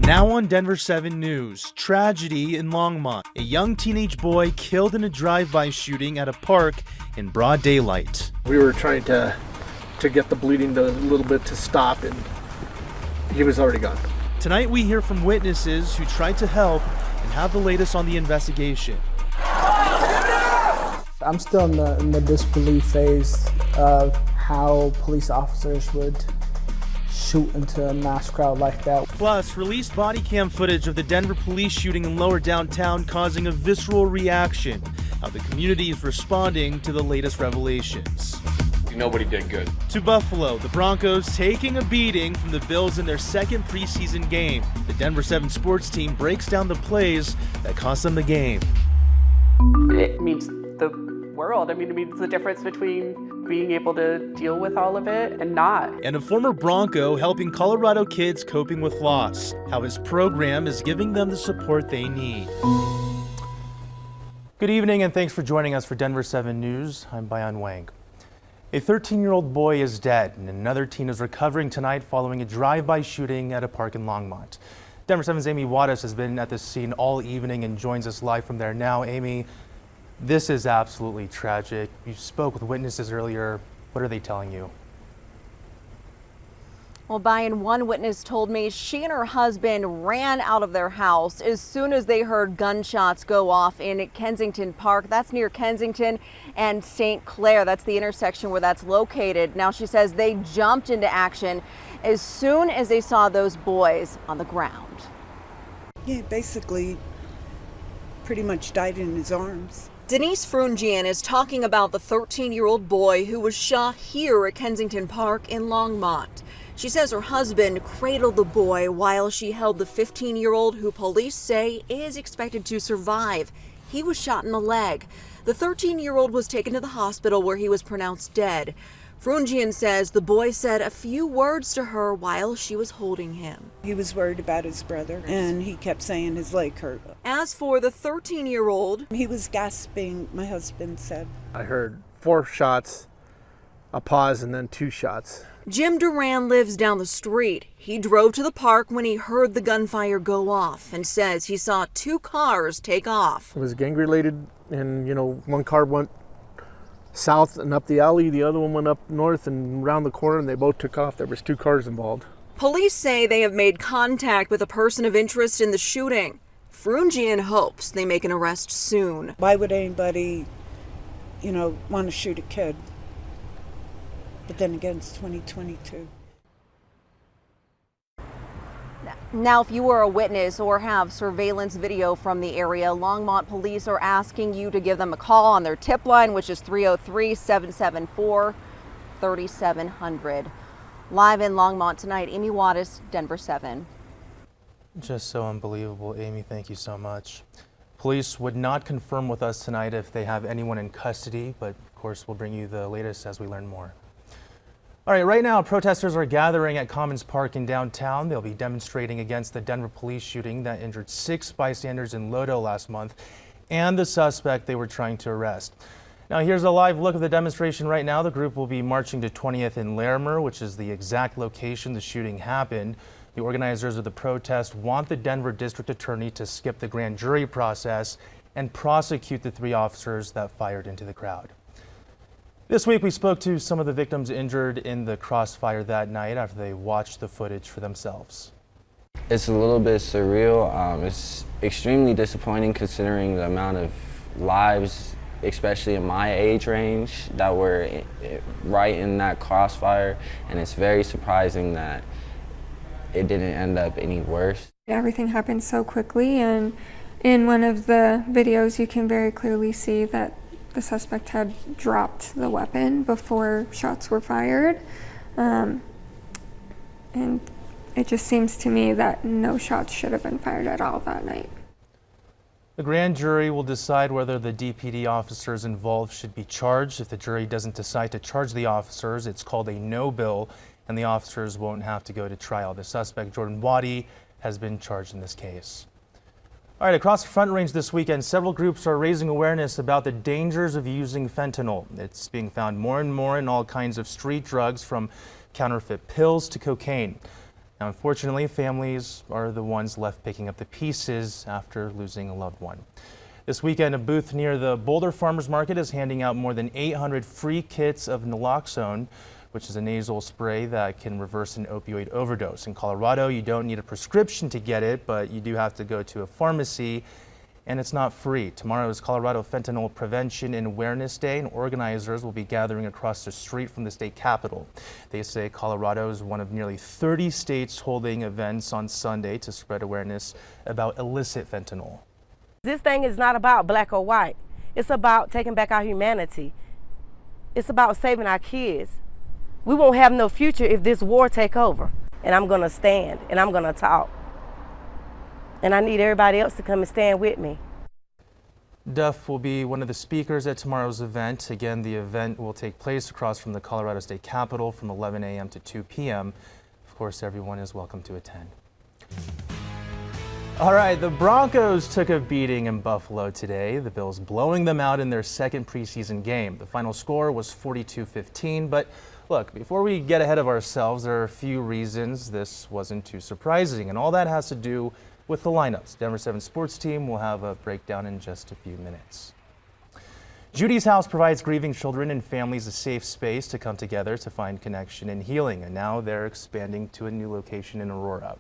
Now on Denver 7 News, tragedy in Longmont. A young teenage boy killed in a drive-by shooting at a park in broad daylight. We were trying to get the bleeding a little bit to stop, and he was already gone. Tonight we hear from witnesses who tried to help and have the latest on the investigation. I'm still in the disbelief phase of how police officers would shoot into a mass crowd like that. Plus, released body cam footage of the Denver police shooting in lower downtown causing a visceral reaction. How the community is responding to the latest revelations. Nobody did good. To Buffalo, the Broncos taking a beating from the Bills in their second preseason game. The Denver 7 sports team breaks down the plays that cost them the game. It means the world. It means the difference between being able to deal with all of it and not. And a former Bronco helping Colorado kids coping with loss. How his program is giving them the support they need. Good evening and thanks for joining us for Denver 7 News. I'm Bayan Wang. A 13-year-old boy is dead and another teen is recovering tonight following a drive-by shooting at a park in Longmont. Denver 7's Amy Judys has been at the scene all evening and joins us live from there now. Amy, this is absolutely tragic. You spoke with witnesses earlier. What are they telling you? Well, Brian, one witness told me she and her husband ran out of their house as soon as they heard gunshots go off in Kensington Park. That's near Kensington and St. Clair. That's the intersection where that's located. Now, she says they jumped into action as soon as they saw those boys on the ground. Yeah, basically pretty much died in his arms. Denise Frungian is talking about the 13-year-old boy who was shot here at Kensington Park in Longmont. She says her husband cradled the boy while she held the 15-year-old who police say is expected to survive. He was shot in the leg. The 13-year-old was taken to the hospital where he was pronounced dead. Frungian says the boy said a few words to her while she was holding him. He was worried about his brother, and he kept saying his leg hurt. As for the 13-year-old, he was gasping, my husband said. I heard 4 shots, a pause, and then 2 shots. Jim Duran lives down the street. He drove to the park when he heard the gunfire go off and says he saw 2 cars take off. It was gang related, and one car went south and up the alley, the other one went up north and around the corner, and they both took off. There was 2 cars involved. Police say they have made contact with a person of interest in the shooting. Frungian hopes they make an arrest soon. Why would anybody, want to shoot a kid? But then again, it's 2022. Now, if you were a witness or have surveillance video from the area, Longmont police are asking you to give them a call on their tip line, which is 303-774-3700. Live in Longmont tonight, Amy Judys, Denver 7. Just so unbelievable. Amy, thank you so much. Police would not confirm with us tonight if they have anyone in custody, but of course we'll bring you the latest as we learn more. All right, right now protesters are gathering at Commons Park in downtown. They'll be demonstrating against the Denver police shooting that injured 6 bystanders in Lodo last month and the suspect they were trying to arrest. Now here's a live look of the demonstration right now. The group will be marching to 20th and Larimer, which is the exact location the shooting happened. The organizers of the protest want the Denver district attorney to skip the grand jury process and prosecute the 3 officers that fired into the crowd. This week we spoke to some of the victims injured in the crossfire that night after they watched the footage for themselves. It's a little bit surreal. It's extremely disappointing considering the amount of lives, especially in my age range, that were right in that crossfire, and it's very surprising that it didn't end up any worse. Everything happened so quickly, and in one of the videos you can very clearly see that the suspect had dropped the weapon before shots were fired. And it just seems to me that no shots should have been fired at all that night. The grand jury will decide whether the DPD officers involved should be charged. If the jury doesn't decide to charge the officers, it's called a no bill, and the officers won't have to go to trial. The suspect, Jordan Waddy, has been charged in this case. All right, across the Front Range this weekend, several groups are raising awareness about the dangers of using fentanyl. It's being found more and more in all kinds of street drugs, from counterfeit pills to cocaine. Now, unfortunately, families are the ones left picking up the pieces after losing a loved one. This weekend, a booth near the Boulder Farmers Market is handing out more than 800 free kits of naloxone, which is a nasal spray that can reverse an opioid overdose. In Colorado, you don't need a prescription to get it, but you do have to go to a pharmacy, and it's not free. Tomorrow is Colorado Fentanyl Prevention and Awareness Day, and organizers will be gathering across the street from the state capitol. They say Colorado is one of nearly 30 states holding events on Sunday to spread awareness about illicit fentanyl. This thing is not about black or white. It's about taking back our humanity. It's about saving our kids. We won't have no future if this war take over. And I'm gonna stand and I'm gonna talk. And I need everybody else to come and stand with me. Duff will be one of the speakers at tomorrow's event. Again, the event will take place across from the Colorado State Capitol from 11 a.m. to 2 p.m. Of course, everyone is welcome to attend. All right, the Broncos took a beating in Buffalo today. The Bills blowing them out in their second preseason game. The final score was 42-15, but look, before we get ahead of ourselves, there are a few reasons this wasn't too surprising, and all that has to do with the lineups. Denver 7 sports team will have a breakdown in just a few minutes. Judys House provides grieving children and families a safe space to come together to find connection and healing, and now they're expanding to a new location in Aurora.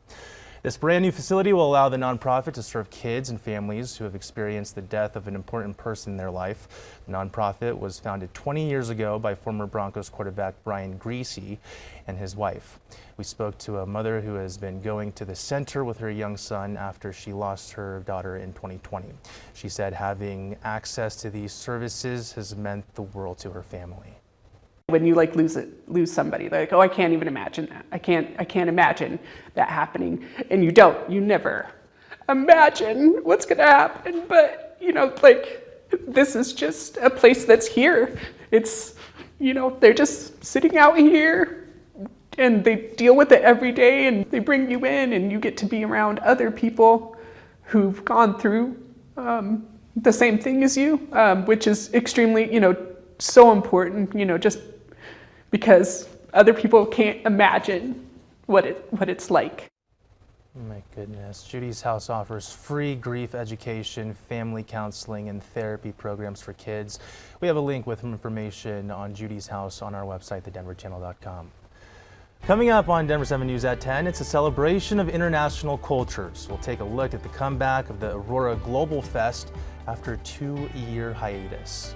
This brand new facility will allow the nonprofit to serve kids and families who have experienced the death of an important person in their life. The nonprofit was founded 20 years ago by former Broncos quarterback Brian Griese and his wife. We spoke to a mother who has been going to the center with her young son after she lost her daughter in 2020. She said having access to these services has meant the world to her family. When you lose somebody, like, oh, I can't even imagine that. I can't imagine that happening. And you never imagine what's gonna happen. But, this is just a place that's here. It's, they're just sitting out here and they deal with it every day and they bring you in and you get to be around other people who've gone through the same thing as you, which is extremely, so important, just because other people can't imagine what it's like. My goodness. Judys House offers free grief education, family counseling, and therapy programs for kids. We have a link with information on Judys House on our website, thedenverchannel.com. Coming up on Denver 7 News at 10, it's a celebration of international cultures. We'll take a look at the comeback of the Aurora Global Fest after a 2-year hiatus.